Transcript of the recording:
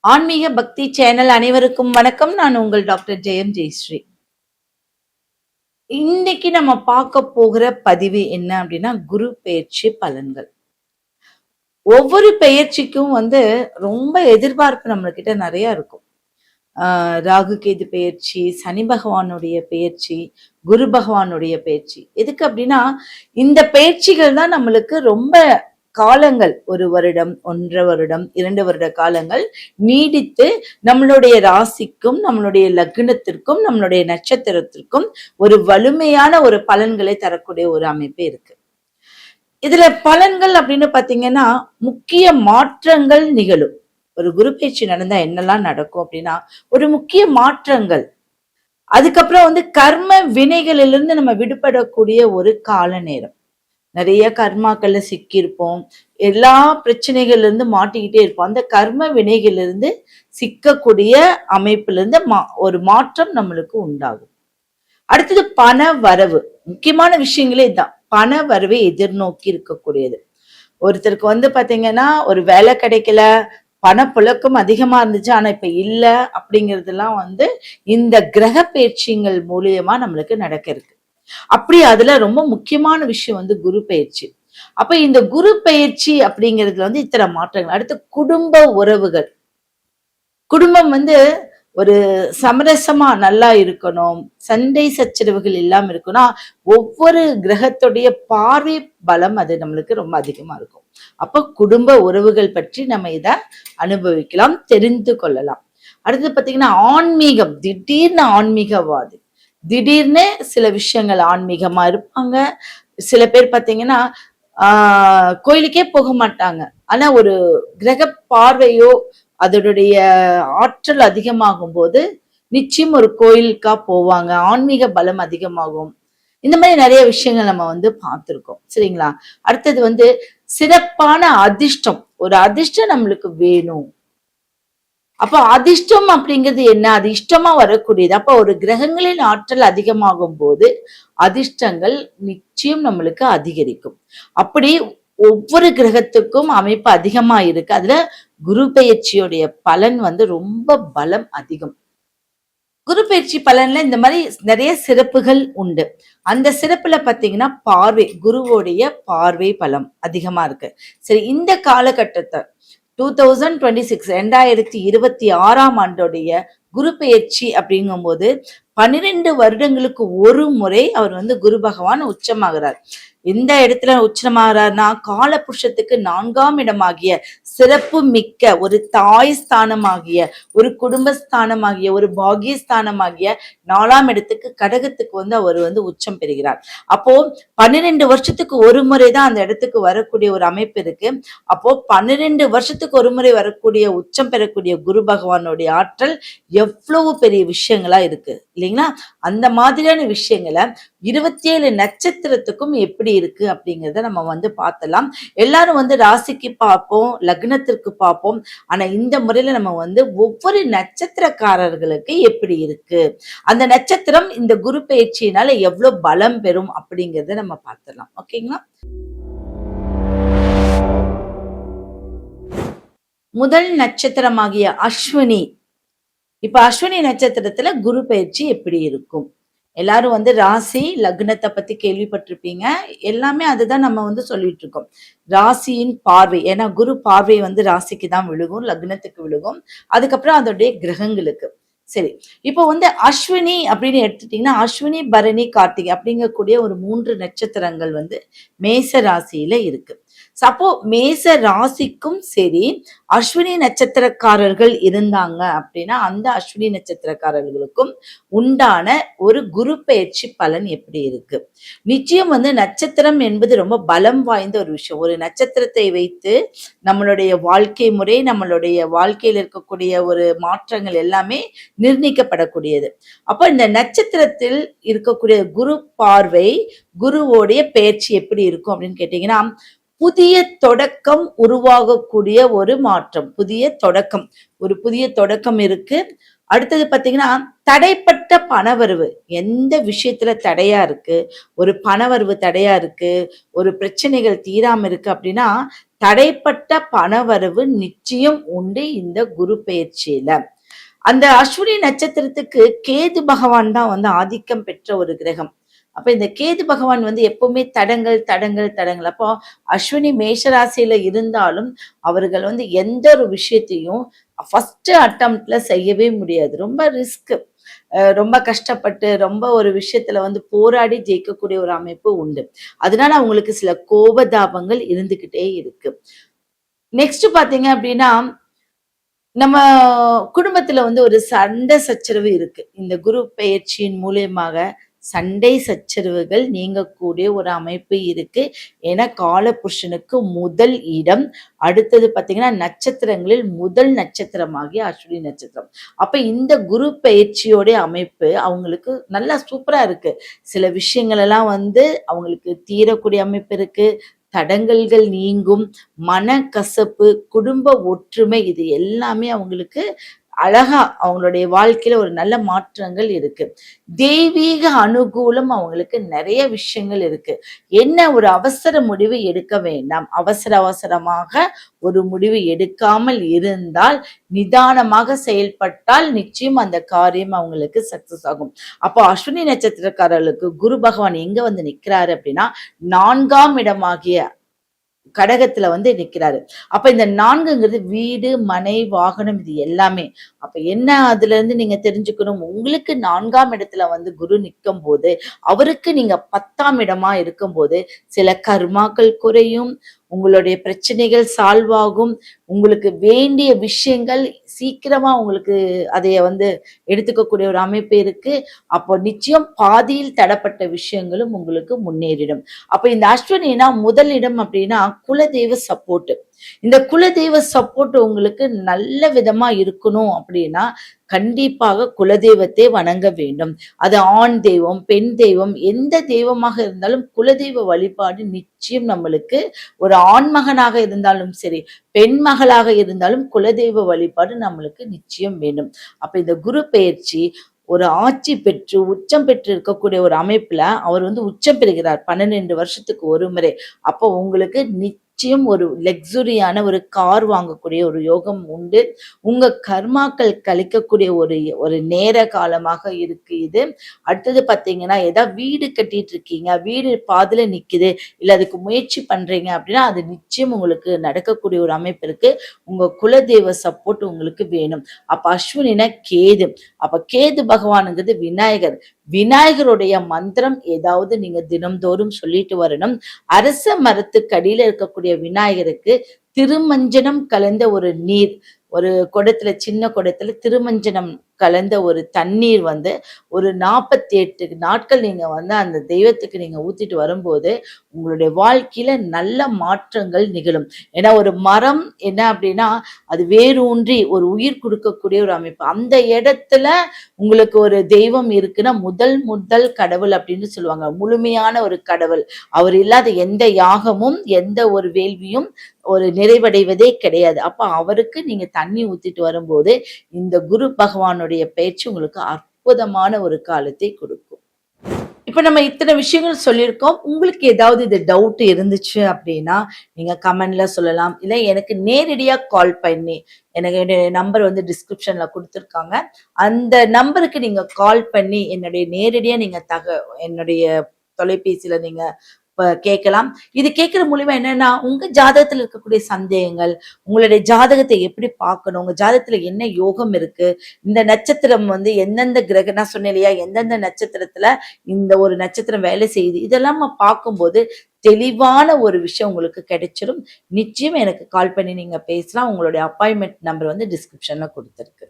ஆன்மீக பக்தி சேனல் அனைவருக்கும் வணக்கம். நான் உங்கள் டாக்டர் ஜெயம் ஜெயஸ்ரீ. இன்னைக்கு நம்ம பார்க்க போகிற பதிவு என்ன அப்படின்னா, குரு பெயர்ச்சி பலன்கள். ஒவ்வொரு பெயர்ச்சிக்கும் ரொம்ப எதிர்பார்ப்பு நம்மகிட்ட நிறைய இருக்கும். ராகு கேது பெயர்ச்சி, சனி பகவானுடைய பெயர்ச்சி, குரு பகவானுடைய பெயர்ச்சி. எதுக்கு அப்படின்னா, இந்த பெயர்ச்சிகள் தான் நம்மளுக்கு ரொம்ப காலங்கள், 1 வருடம், 1.5 வருடம், 2 வருட காலங்கள் நீடித்து நம்மளுடைய ராசிக்கும் நம்மளுடைய லக்னத்திற்கும் நம்மளுடைய நட்சத்திரத்திற்கும் ஒரு வலிமையான ஒரு பலன்களை தரக்கூடிய ஒரு அமைப்பு இருக்கு. இதுல பலன்கள் அப்படின்னு பாத்தீங்கன்னா, முக்கிய மாற்றங்கள் நிகழும். ஒரு குரு பயிற்சி நடந்தா என்னெல்லாம் நடக்கும் அப்படின்னா, ஒரு முக்கிய மாற்றங்கள், அதுக்கப்புறம் கர்ம வினைகளிலிருந்து நம்ம விடுபடக்கூடிய ஒரு கால நேரம். நிறைய கர்மாக்கள்ல சிக்கியிருப்போம், எல்லா பிரச்சனைகள்ல இருந்து மாட்டிக்கிட்டே இருப்போம். அந்த கர்ம வினைகளிலிருந்து சிக்கக்கூடிய அமைப்புல இருந்து ஒரு மாற்றம் நம்மளுக்கு உண்டாகும். அடுத்தது பண வரவு. முக்கியமான விஷயங்களே இதுதான். பண வரவை எதிர்நோக்கி இருக்கக்கூடியது. ஒருத்தருக்கு பாத்தீங்கன்னா, ஒரு வேலை கிடைக்கல, பணப்புழக்கம் அதிகமா இருந்துச்சு, ஆனா இப்ப இல்ல அப்படிங்கறதெல்லாம் இந்த கிரக பயிற்சிகள் மூலியமா நம்மளுக்கு நடக்க இருக்கு. அப்படி அதுல ரொம்ப முக்கியமான விஷயம் குரு பயிற்சி. அப்ப இந்த குரு பயிற்சி அப்படிங்கிறதுல இத்தனை மாற்றங்கள். அடுத்து குடும்ப உறவுகள். குடும்பம் ஒரு சமரசமா நல்லா இருக்கணும், சண்டை சச்சரவுகள் இல்லாம இருக்கணும். ஒவ்வொரு கிரகத்துடைய பார்வை பலம் அது நம்மளுக்கு ரொம்ப அதிகமா இருக்கும். அப்ப குடும்ப உறவுகள் பற்றி நம்ம இத அனுபவிக்கலாம், தெரிந்து கொள்ளலாம். அடுத்து பாத்தீங்கன்னா ஆன்மீகம். திடீர்னு ஆன்மீகவாதி, திடீர்னு சில விஷயங்கள் ஆன்மீகமா இருப்பாங்க. சில பேர் பாத்தீங்கன்னா கோயிலுக்கே போக மாட்டாங்க, ஆனா ஒரு கிரக பார்வையோ அதனுடைய ஆற்றல் அதிகமாகும் போது நிச்சயம் ஒரு கோயிலுக்கா போவாங்க, ஆன்மீக பலம் அதிகமாகும். இந்த மாதிரி நிறைய விஷயங்கள் நம்ம பார்த்திருக்கோம், சரிங்களா? அடுத்தது சிறப்பான அதிர்ஷ்டம். ஒரு அதிர்ஷ்டம் நம்மளுக்கு வேணும். அப்ப அதிர்ஷ்டம் அப்படிங்கிறது என்ன? அது இஷ்டமா வரக்கூடியது. அப்ப ஒரு கிரகங்களின் ஆற்றல் அதிகமாகும் போது அதிர்ஷ்டங்கள் நிச்சயம் நம்மளுக்கு அதிகரிக்கும். அப்படி ஒவ்வொரு கிரகத்துக்கும் அமைப்பு அதிகமா இருக்கு. அதுல குரு பெயர்ச்சியுடைய பலன் ரொம்ப பலம் அதிகம். குரு பயிற்சி பலன்ல இந்த மாதிரி நிறைய சிறப்புகள் உண்டு. அந்த சிறப்புல பாத்தீங்கன்னா பார்வை, குருவோடைய பார்வை பலம் அதிகமா இருக்கு. சரி, இந்த காலகட்டத்தை 2026 ஆண்டோடைய குரு பெயர்ச்சி அப்படிங்கும் போது 12 வருடங்களுக்கு ஒரு முறை அவர் குரு பகவான் உச்சமாகிறார். எந்த இடத்துல உச்சமாகிறார்னா, கால புருஷத்துக்கு 4ஆம் இடமாகிய சிறப்பு மிக்க ஒரு தாய் ஸ்தானமாகிய, ஒரு குடும்பஸ்தானமாகிய, ஒரு பாகியஸ்தானமாகிய 4ஆம் இடத்துக்கு, கடகத்துக்கு அவர் உச்சம் பெறுகிறார். அப்போ 12 வருஷத்துக்கு ஒரு முறைதான் அந்த இடத்துக்கு வரக்கூடிய ஒரு அமைப்பு இருக்கு. அப்போ 12 வருஷத்துக்கு ஒரு முறை வரக்கூடிய உச்சம் பெறக்கூடிய குரு பகவானுடைய ஆற்றல் எவ்வளவு பெரிய விஷயங்களா இருக்கு இல்லைங்களா? அந்த மாதிரியான விஷயங்களை 27 நட்சத்திரத்துக்கும் எப்படி இருக்கு அப்படிங்கறத நம்ம பார்த்தலாம். எல்லாரும் ராசிக்கு பார்ப்போம், லக்னத்திற்கு பார்ப்போம். ஆனா இந்த முறையில நம்ம ஒவ்வொரு நட்சத்திரக்காரர்களுக்கு எப்படி இருக்கு, அந்த நட்சத்திரம் இந்த குரு பயிற்சியினால எவ்வளவு பலம் பெறும் அப்படிங்கறத நம்ம பார்த்தலாம். ஓகேங்களா? முதல் நட்சத்திரமாகிய அஸ்வினி. இப்ப அஸ்வினி நட்சத்திரத்துல குரு பயிற்சி எப்படி இருக்கும்? எல்லாரும் ராசி லக்னத்தை பத்தி கேள்விப்பட்டிருப்பீங்க. எல்லாமே அதுதான் நம்ம சொல்லிட்டு இருக்கோம். ராசியின் பார்வை, ஏன்னா குரு பார்வை ராசிக்கு தான் விழுகும், லக்னத்துக்கு விழுகும், அதுக்கப்புறம் அதோடைய கிரகங்களுக்கு. சரி, இப்போ அஸ்வினி அப்படின்னு எடுத்துட்டீங்கன்னா, அஸ்வினி, பரணி, கார்த்திகை அப்படிங்கக்கூடிய ஒரு 3 நட்சத்திரங்கள் மேச ராசியில இருக்கு. அப்போ மேச ராசிக்கும் சரி, அஸ்வினி நட்சத்திரக்காரர்கள் இருந்தாங்க அப்படின்னா அந்த அஸ்வினி நட்சத்திரக்காரர்களுக்கும் உண்டான ஒரு குரு பயிற்சி பலன் எப்படி இருக்கு? நிச்சயம் நட்சத்திரம் என்பது ரொம்ப பலம் வாய்ந்த ஒரு விஷயம். ஒரு நட்சத்திரத்தை வைத்து நம்மளுடைய வாழ்க்கை முறை, நம்மளுடைய வாழ்க்கையில் இருக்கக்கூடிய ஒரு மாற்றங்கள் எல்லாமே நிர்ணயிக்கப்படக்கூடியது. அப்போ இந்த நட்சத்திரத்தில் இருக்கக்கூடிய குரு பார்வை, குருவோடைய பெயர்ச்சி எப்படி இருக்கும் அப்படின்னு கேட்டீங்கன்னா, புதிய தொடக்கம் உருவாகக்கூடிய ஒரு மாற்றம். ஒரு புதிய தொடக்கம் இருக்கு. அடுத்தது பாத்தீங்கன்னா, தடைப்பட்ட பணவரவு. எந்த விஷயத்துல தடையா இருக்கு, ஒரு பணவரவு தடையா இருக்கு, ஒரு பிரச்சனைகள் தீராம இருக்கு அப்படின்னா தடைப்பட்ட பணவரவு நிச்சயம் உண்டு இந்த குரு பெயர்ச்சியில. அந்த அஸ்வினி நட்சத்திரத்துக்கு கேது பகவான் தான் வந்து ஆதிக்கம் பெற்ற ஒரு கிரகம். அப்ப இந்த கேது பகவான் வந்து எப்பவுமே தடங்கள் தடங்கள் தடங்கள். அப்போ அஸ்வினி மேஷராசியில இருந்தாலும் அவர்கள் வந்து எந்த ஒரு விஷயத்தையும் ஃபர்ஸ்ட் அட்டம்ப்ட்ல செய்யவே முடியாது. ரொம்ப ரிஸ்க், ரொம்ப கஷ்டப்பட்டு ரொம்ப ஒரு விஷயத்துல வந்து போராடி ஜெயிக்கக்கூடிய ஒரு அமைப்பு உண்டு. அதனால அவங்களுக்கு சில கோபதாபங்கள் இருந்துகிட்டே இருக்கு. நெக்ஸ்ட் பாத்தீங்க அப்படின்னா, நம்ம குடும்பத்துல வந்து ஒரு சண்டை சச்சரவு இருக்கு. இந்த குரு பெயர்ச்சியின் மூலியமாக சண்டை சச்சரவுகள் நீங்கக்கூடிய ஒரு அமைப்பு இருக்கு. ஏன்னா காலபுருஷனுக்கு முதல் இடம். அடுத்தது பாத்தீங்கன்னா நட்சத்திரங்களில் முதல் நட்சத்திரமாகிய அஸ்வினி நட்சத்திரம். அப்ப இந்த குரு பெயர்ச்சியோட அமைப்பு அவங்களுக்கு நல்லா சூப்பரா இருக்கு. சில விஷயங்கள் எல்லாம் வந்து அவங்களுக்கு தீரக்கூடிய அமைப்பு இருக்கு. தடங்கல்கள் நீங்கும், மனக்கசப்பு, குடும்ப ஒற்றுமை, இது எல்லாமே அவங்களுக்கு அழகா அவங்களுடைய வாழ்க்கையில ஒரு நல்ல மாற்றங்கள் இருக்கு. தெய்வீக அனுகூலம் அவங்களுக்கு நிறைய விஷயங்கள் இருக்கு. என்ன, ஒரு அவசர முடிவு எடுக்க வேண்டாம். அவசரமாக ஒரு முடிவு எடுக்காமல் இருந்தால், நிதானமாக செயல்பட்டால் நிச்சயம் அந்த காரியம் அவங்களுக்கு சக்சஸ் ஆகும். அப்போ அஸ்வினி நட்சத்திரக்காரர்களுக்கு குரு பகவான் எங்க வந்து நிக்கிறாரு அப்படின்னா, 4ஆம் இடமாகிய கடகத்துல வந்து நிக்கிறாரு. அப்ப இந்த 4ங்கிறது வீடு, மனை, வாகனம், இது எல்லாமே. அப்ப என்ன அதுல இருந்து நீங்க தெரிஞ்சுக்கணும், உங்களுக்கு 4ஆம் இடத்துல வந்து குரு நிற்கும் போது, அவருக்கு நீங்க 10ஆம் இடமா இருக்கும் போது சில கர்மாக்கள் குறையும், உங்களுடைய பிரச்சனைகள் சால்வ் ஆகும், உங்களுக்கு வேண்டிய விஷயங்கள் சீக்கிரமா உங்களுக்கு அதைய வந்து எடுத்துக்கக்கூடிய ஒரு அமைப்பு இருக்கு. அப்போ நிச்சயம் பாதியில் தடப்பட்ட விஷயங்களும் உங்களுக்கு முன்னேறிடும். அப்ப இந்த அஸ்வினினா முதலிடம் அப்படின்னா குலதெய்வ சப்போர்ட். இந்த குலதெய்வ சப்போர்ட் உங்களுக்கு நல்ல விதமா இருக்கணும் அப்படின்னா கண்டிப்பாக குலதெய்வத்தை வணங்க வேண்டும். அது ஆண் தெய்வம், பெண் தெய்வம், எந்த தெய்வமாக இருந்தாலும் குலதெய்வ வழிபாடு நிச்சயம் நம்மளுக்கு, ஒரு ஆண்மகனாக இருந்தாலும் சரி, பெண் மகளாக இருந்தாலும் குலதெய்வ வழிபாடு நம்மளுக்கு நிச்சயம் வேண்டும். அப்ப இந்த குரு பெயர்ச்சி ஒரு ஆட்சி பெற்று உச்சம் பெற்று இருக்கக்கூடிய ஒரு அமைப்புல அவர் வந்து உச்சம் பெறுகிறார் 12 வருஷத்துக்கு ஒரு முறை. அப்போ உங்களுக்கு நிச்சயம் ஒரு லக்ஸுரியான ஒரு கார் வாங்கக்கூடிய ஒரு யோகம் உண்டு. உங்க கர்மாக்கள் கழிக்கக்கூடிய ஒரு ஒரு நேர காலமாக இருக்கு இது. அடுத்தது பாத்தீங்கன்னா, ஏதாவது வீடு கட்டிட்டு இருக்கீங்க, வீடு பாதியில நிக்குது, இல்ல அதுக்கு முயற்சி பண்றீங்க அப்படின்னா அது நிச்சயம் உங்களுக்கு நடக்கக்கூடிய ஒரு அமைப்பு இருக்கு. உங்க குலதெய்வ சப்போர்ட் உங்களுக்கு வேணும். அப்ப அஸ்வினினா கேது. அப்ப கேது பகவானுங்கிறது விநாயகர். விநாயகருடைய மந்திரம் ஏதாவது நீங்க தினம்தோறும் சொல்லிட்டு வரணும். அரச மரத்துக்கடியில இருக்கக்கூடிய விநாயகருக்கு திருமஞ்சனம் கலந்த ஒரு நீர், ஒரு குடத்துல, சின்ன குடத்துல திருமஞ்சனம் கலந்த ஒரு தண்ணீர் வந்து ஒரு 48 நாட்கள் நீங்க வந்து அந்த தெய்வத்துக்கு நீங்க ஊத்திட்டு வரும்போது உங்களுடைய வாழ்க்கையில நல்ல மாற்றங்கள் நிகழும். ஏன்னா ஒரு மரம் என்ன அப்படின்னா அது வேரூன்றி ஒரு உயிர் கொடுக்கக்கூடிய ஒரு அமைப்பு. அந்த இடத்துல உங்களுக்கு ஒரு தெய்வம் இருக்குன்னா முதல் கடவுள் அப்படின்னு சொல்லுவாங்க. முழுமையான ஒரு கடவுள். அவர் இல்லாத எந்த யாகமும் எந்த ஒரு வேள்வியும் ஒரு நிறைவடைவதே கிடையாது. அப்ப அவருக்கு நீங்க தண்ணி ஊத்திட்டு வரும்போது இந்த குரு பகவானுடைய பயிற்சி உங்களுக்கு அற்புதமான ஒரு காலத்தை கொடுக்கும். இப்ப நம்ம இத்தனை விஷயங்கள் சொல்லியிருக்கோம். உங்களுக்கு ஏதாவது இது டவுட் இருந்துச்சு அப்படின்னா நீங்க கமெண்ட்ல சொல்லலாம். இல்ல எனக்கு நேரடியா கால் பண்ணி, எனக்கு என்னுடைய நம்பர் வந்து டிஸ்கிரிப்ஷன்ல கொடுத்துருக்காங்க. அந்த நம்பருக்கு நீங்க கால் பண்ணி என்னுடைய நேரடியா நீங்க என்னுடைய தொலைபேசியில நீங்க கேட்கலாம். இது கேட்கிற மூலியமா என்னன்னா, உங்க ஜாதகத்துல இருக்கக்கூடிய சந்தேகங்கள், உங்களுடைய ஜாதகத்தை எப்படி பார்க்கணும், உங்க ஜாதகத்துல என்ன யோகம் இருக்கு, இந்த நட்சத்திரம் வந்து எந்தெந்த கிரக, நான் சொன்னேன் இல்லையா, எந்தெந்த நட்சத்திரத்துல இந்த ஒரு நட்சத்திரம் வேலை செய்யுது, இதெல்லாம் பார்க்கும்போது தெளிவான ஒரு விஷயம் உங்களுக்கு கிடைச்சிடும். நிச்சயம் எனக்கு கால் பண்ணி நீங்க பேசலாம். உங்களுடைய அப்பாயின்மெண்ட் நம்பர் வந்து டிஸ்கிரிப்ஷன்ல கொடுத்துருக்கு.